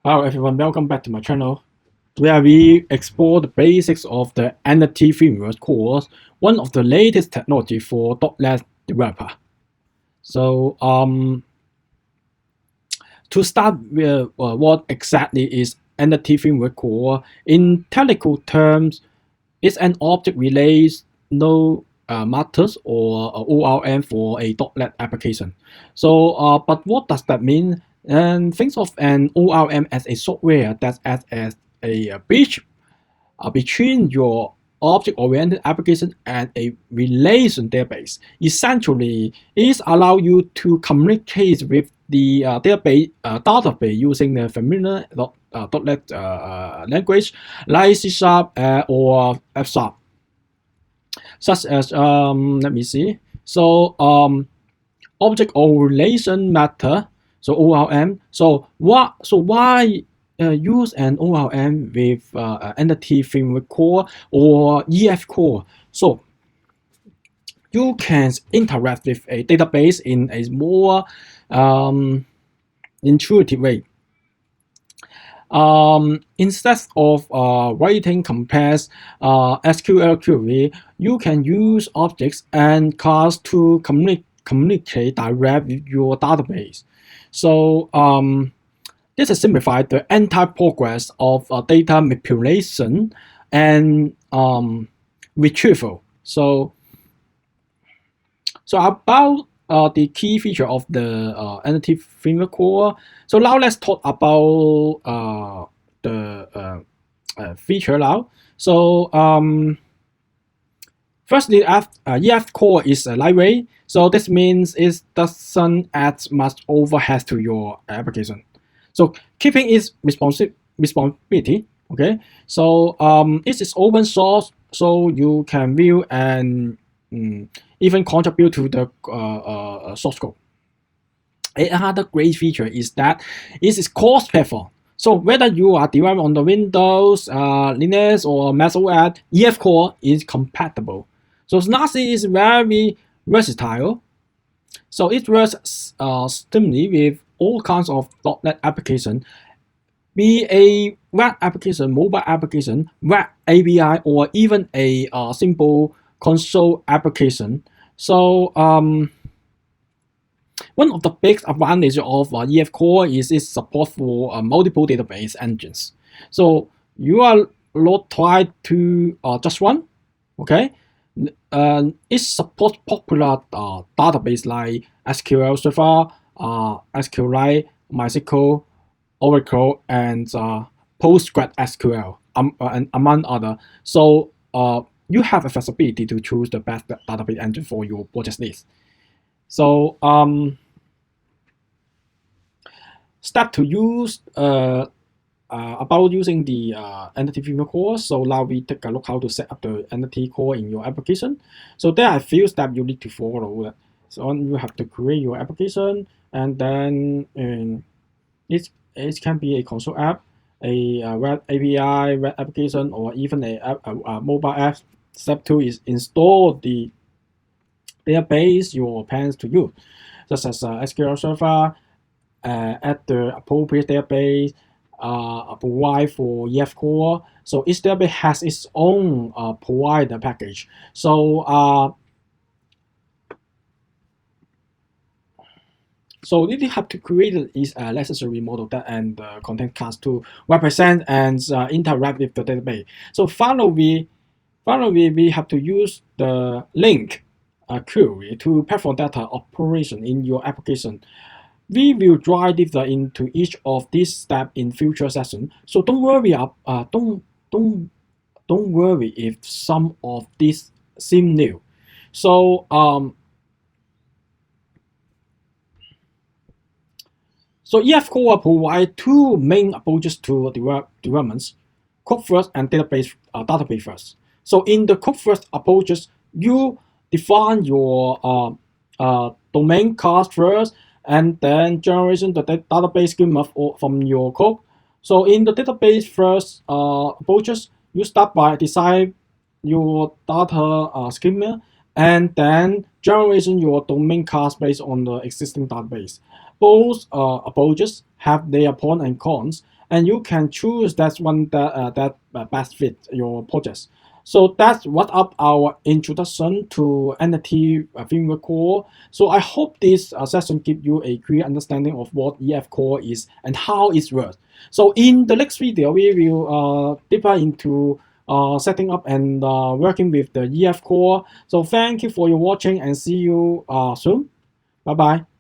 Hello everyone, welcome back to my channel, where we explore the basics of the Entity Framework course, one of the latest technology for .NET developer. So to start with, what exactly is Entity Framework Core? In technical terms, it's an object relational methods or ORM for a .NET application. So, but what does that mean? And think of an ORM as a software that acts as a bridge between your object-oriented application and a relation database. Essentially, it allows you to communicate with the database using the familiar .NET language like C# or F#. Such as let me see. So object or relation method. So ORM. So why use an ORM with Entity Framework Core or EF Core? So you can interact with a database in a more intuitive way. Instead of writing complex SQL query, you can use objects and class to communicate direct with your database. So this has simplified the entire progress of data manipulation and retrieval. So about the key feature of the Entity Framework Core. So now let's talk about the feature now. So first, the EF Core is lightweight. So this means it doesn't add much overhead to your application. So keeping its responsibility. Okay. So it is open source, so you can view and even contribute to the source code. Another great feature is that it is cross-platform. So whether you are developing on the Windows, Linux, or Mac OS, EF Core is compatible. So Snazzy is very versatile. So it works seamlessly with all kinds of .NET application, be a web application, mobile application, web API, or even a simple console application. So one of the big advantages of EF Core is its support for multiple database engines. So you are not tied to just one, okay? It supports popular database like SQL Server, SQLite, MySQL, Oracle, and PostgreSQL, and among other. So you have a flexibility to choose the best database engine for your project needs. So step to use about using the Entity Framework Core. So now we take a look how to set up the Entity Core in your application. So there are a few steps you need to follow. So you have to create your application, and then it can be a console app, a web API, web application, or even a mobile app. Step 2 is install the database your plans to use, such as SQL Server, add the appropriate database, provide for EF Core. So each database has its own provider package. So so you have to create is a necessary model that and content class to represent and interact with the database. So finally, we have to use the link query to perform data operation in your application. We will dive deeper into each of these steps in future sessions. So don't worry don't worry if some of these seem new. So so EF Core provides two main approaches to developments: code first and database first. So in the code first approaches, you define your domain class first, and then generation the database schema from your code. So in the database first approaches, you start by design your data schema, and then generation your domain class based on the existing database. Both approaches have their pros and cons, and you can choose that one that best fits your project. So that's what up our introduction to NFT Framework Core. So I hope this session gives you a clear understanding of what EF Core is and how it works. So in the next video, we will deeper into setting up and working with the EF Core. So thank you for your watching and see you soon. Bye bye.